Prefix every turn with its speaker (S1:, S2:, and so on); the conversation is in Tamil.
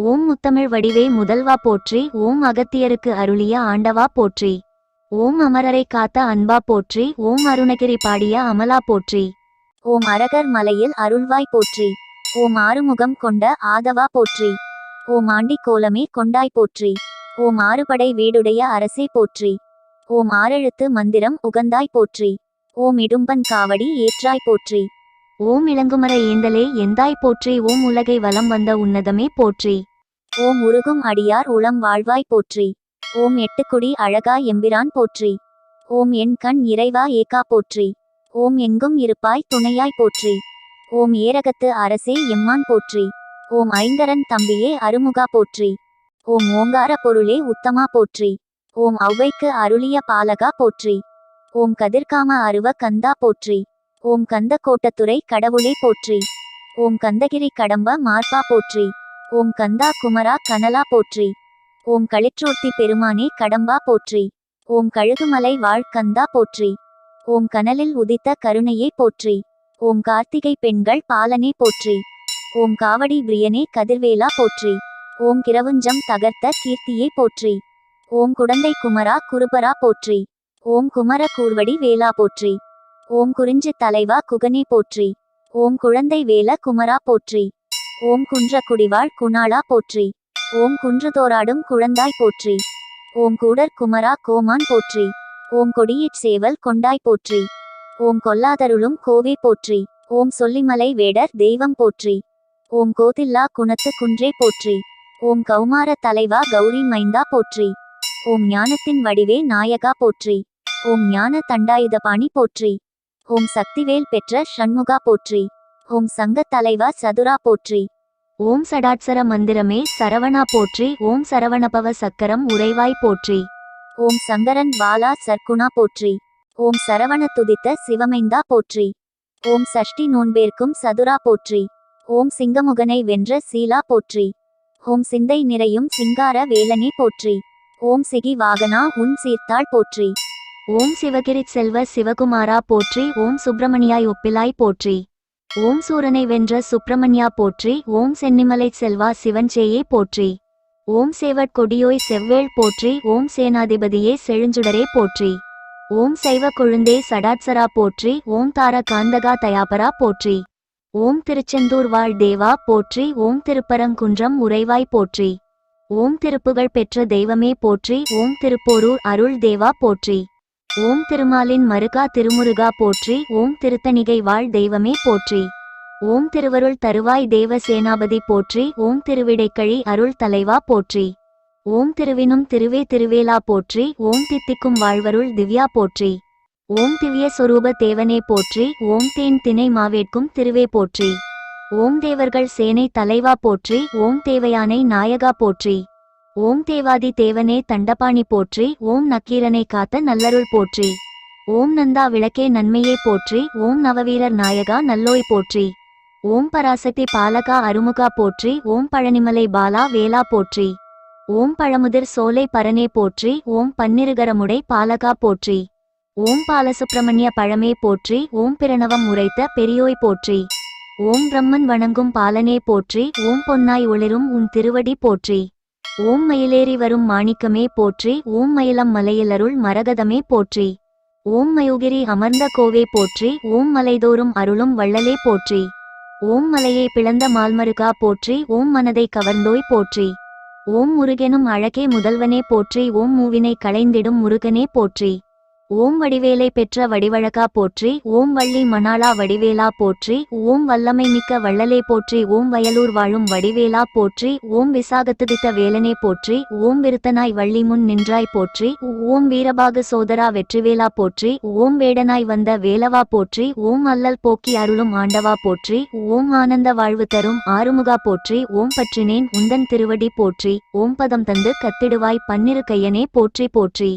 S1: ஓம் முத்தமிழ் வடிவே முதல்வா போற்றி. ஓம் அகத்தியருக்கு அருளிய ஆண்டவா போற்றி. ஓம் அமரரை காத்த அன்பா போற்றி. ஓம் அருணகிரி பாடிய அமலா போற்றி. ஓம் அரகர் மலையில் அருள்வாய் போற்றி. ஓம் ஆறுமுகம் கொண்ட ஆதவா போற்றி. ஓம் ஆண்டி கோலமே கொண்டாய் போற்றி. ஓம் ஆறுபடை வீடுடைய அரசே போற்றி. ஓம் ஆறெழுத்து மந்திரம் உகந்தாய் போற்றி. ஓம் இடும்பன் காவடி ஏற்றாய் போற்றி. ஓம் இளங்குமர ஏந்தலே எந்தாய் போற்றி. ஓம் உலகை வலம் வந்த உன்னதமே போற்றி. ஓம் உருகும் அடியார் உளம் வாழ்வாய் போற்றி. ஓம் எட்டுக்குடி அழகா எம்பிரான் போற்றி. ஓம் என் கண் இறைவா ஏகா போற்றி. ஓம் எங்கும் இருப்பாய் துணையாய் போற்றி. ஓம் ஏரகத்து அரசே எம்மான் போற்றி. ஓம் ஐங்கரன் தம்பியே அருமுகா போற்றி. ஓம் ஓங்கார பொருளே உத்தமா போற்றி. ஓம் ஔவைக்கு அருளிய பாலகா போற்றி. ஓம் கதிர்காம அருவ கந்தா போற்றி. ஓம் கந்த கோட்டத்துறை கடவுளே போற்றி. ஓம் கந்தகிரி கடம்ப மார்பா போற்றி. ஓம் கந்தா குமரா கனலா போற்றி. ஓம் களிற்றூர்த்தி பெருமானே கடம்பா போற்றி. ஓம் கழுகுமலை வாழ் கந்தா போற்றி. ஓம் கனலில் உதித்த கருணையே போற்றி. ஓம் கார்த்திகை பெண்கள் பாலனே போற்றி. ஓம் காவடி பிரியனே கதிர்வேலா போற்றி. ஓம் கிரவுஞ்சம் தகர்த்த கீர்த்தியே போற்றி. ஓம் குடந்தை குமரா குருபரா போற்றி. ஓம் குமர கூர்வடி வேலா போற்றி. ஓம் குறிஞ்சி தலைவா குகனே போற்றி. ஓம் குழந்தை வேல குமரா போற்றி. ஓம் குன்ற குடிவாழ் குணாளா போற்றி. ஓம் குன்றுதோராடும் குழந்தாய் போற்றி. ஓம் கூடர் குமரா கோமான் போற்றி. ஓம் கொடியிற் சேவல் கொண்டாய் போற்றி. ஓம் கொல்லாதருளும் கோவே போற்றி. ஓம் சொல்லிமலை வேடர் தெய்வம் போற்றி. ஓம் கோதில்லா குணத்து குன்றே போற்றி. ஓம் கௌமார தலைவா கௌரி மைந்தா போற்றி. ஓம் ஞானத்தின் வடிவே நாயகா போற்றி. ஓம் ஞான தண்டாயுதபாணி போற்றி. ஓம் சக்திவேல் பெற்ற ஷண்முகா போற்றி. ஓம் சங்க தலைவா சதுரா போற்றி. ஓம் சடாட்சர மந்திரமே சரவணா போற்றி. ஓம் சரவணபவ சக்கரம் உறைவாய் போற்றி. ஓம் சங்கரன் பாலா சர்க்குணா போற்றி. ஓம் சரவண துதித்த சிவமைந்தா போற்றி. ஓம் சஷ்டி நோன்பேர்க்கும் சதுரா போற்றி. ஓம் சிங்கமுகனை வென்ற சீலா போற்றி. ஓம் சிந்தை நிறையும் சிங்கார வேலனே போற்றி. ஓம் சிகி வாகனா உன் சீர்த்தாள் போற்றி. ஓம் சிவகிரிச் செல்வ சிவகுமாரா போற்றி. ஓம் சுப்பிரமணியாய் ஒப்பிலாய் போற்றி. ஓம் சூரனை வென்ற சுப்பிரமணியா போற்றி. ஓம் சென்னிமலைச் செல்வா சிவன்சேயே போற்றி. ஓம் சேவற் கொடியோய் செவ்வேள் போற்றி. ஓம் சேனாதிபதியே செழுஞ்சுடரே போற்றி. ஓம் சைவ கொழுந்தே சடாட்சரா போற்றி. ஓம் தார காந்தகா தயாபரா போற்றி. ஓம் திருச்செந்தூர் வாழ் தேவா போற்றி. ஓம் திருப்பரங்குன்றம் உறைவாய் போற்றி. ஓம் திருப்புகழ் பெற்ற தெய்வமே போற்றி. ஓம் திருப்போரூர் அருள் தேவா போற்றி. ஓம் திருமாலின் மருகா திருமுருகா போற்றி. ஓம் திருத்தணிகை வாழ் தெய்வமே போற்றி. ஓம் திருவருள் தருவாய் தேவ சேனாபதி போற்றி. ஓம் திருவிடைக்கழி அருள் தலைவா போற்றி. ஓம் திருவினும் திருவே திருவேலா போற்றி. ஓம் தித்திக்கும் வாழ்வருள் திவ்யா போற்றி. ஓம் திவ்ய சொரூப தேவனே போற்றி. ஓம் தேன் திணை மாவேட்கும் திருவே போற்றி. ஓம் தேவர்கள் சேனை தலைவா போற்றி. ஓம் தேவயானை நாயகா போற்றி. ஓம் தேவாதி தேவனே தண்டபாணி போற்றி. ஓம் நக்கீரனை காத்த நல்லருள் போற்றி. ஓம் நந்தா விளக்கே நன்மையே போற்றி. ஓம் நவவீரர் நாயகா நல்லோய் போற்றி. ஓம் பராசக்தி பாலகா அருமுகா போற்றி. ஓம் பழனிமலை பாலா வேலா போற்றி. ஓம் பழமுதிர் சோலை பரனே போற்றி. ஓம் பன்னிருகரமுடை பாலகா போற்றி. ஓம் பாலசுப்பிரமணிய பழமே போற்றி. ஓம் பிரணவம் உரைத்த பெரியோய் போற்றி. ஓம் பிரம்மன் வணங்கும் பாலனே போற்றி. ஓம் பொன்னாய் ஒளிரும் உன் திருவடி போற்றி. ஓம் மயிலேறி வரும் மாணிக்கமே போற்றி. ஓம் மயிலம் மலையிலருள் மரகதமே போற்றி. ஓம் மயூகிரி அமர்ந்த கோவே போற்றி. ஓம் மலைதோறும் அருளும் வள்ளலே போற்றி. ஓம் மலையை பிளந்த மால்மருகா போற்றி. ஓம் மனதை கவர்ந்தோய் போற்றி. ஓம் முருகெனும் அழகே முதல்வனே போற்றி. ஓம் மூவினை களைந்திடும் முருகனே போற்றி. ஓம் வடிவேலை பெற்ற வடிவழகா போற்றி. ஓம் வள்ளி மணாளா வடிவேலா போற்றி. ஓம் வல்லமை மிக்க வள்ளலே போற்றி. ஓம் வயலூர் வாழும் வடிவேலா போற்றி. ஓம் விசாகத்துதித்த வேலனே போற்றி. ஓம் விருத்தனாய் வள்ளி முன் நின்றாய் போற்றி. ஓம் வீரபாகு சோதரா வெற்றிவேலா போற்றி. ஓம் வேடனாய் வந்த வேலவா போற்றி. ஓம் அல்லல் போக்கி அருளும் ஆண்டவா போற்றி. ஓம் ஆனந்த வாழ்வு தரும் ஆறுமுகா போற்றி. ஓம் பற்றினேன் உந்தன் திருவடி போற்றி. ஓம் பதம் தந்து கத்திடுவாய் பன்னிரு கையனே போற்றி போற்றி.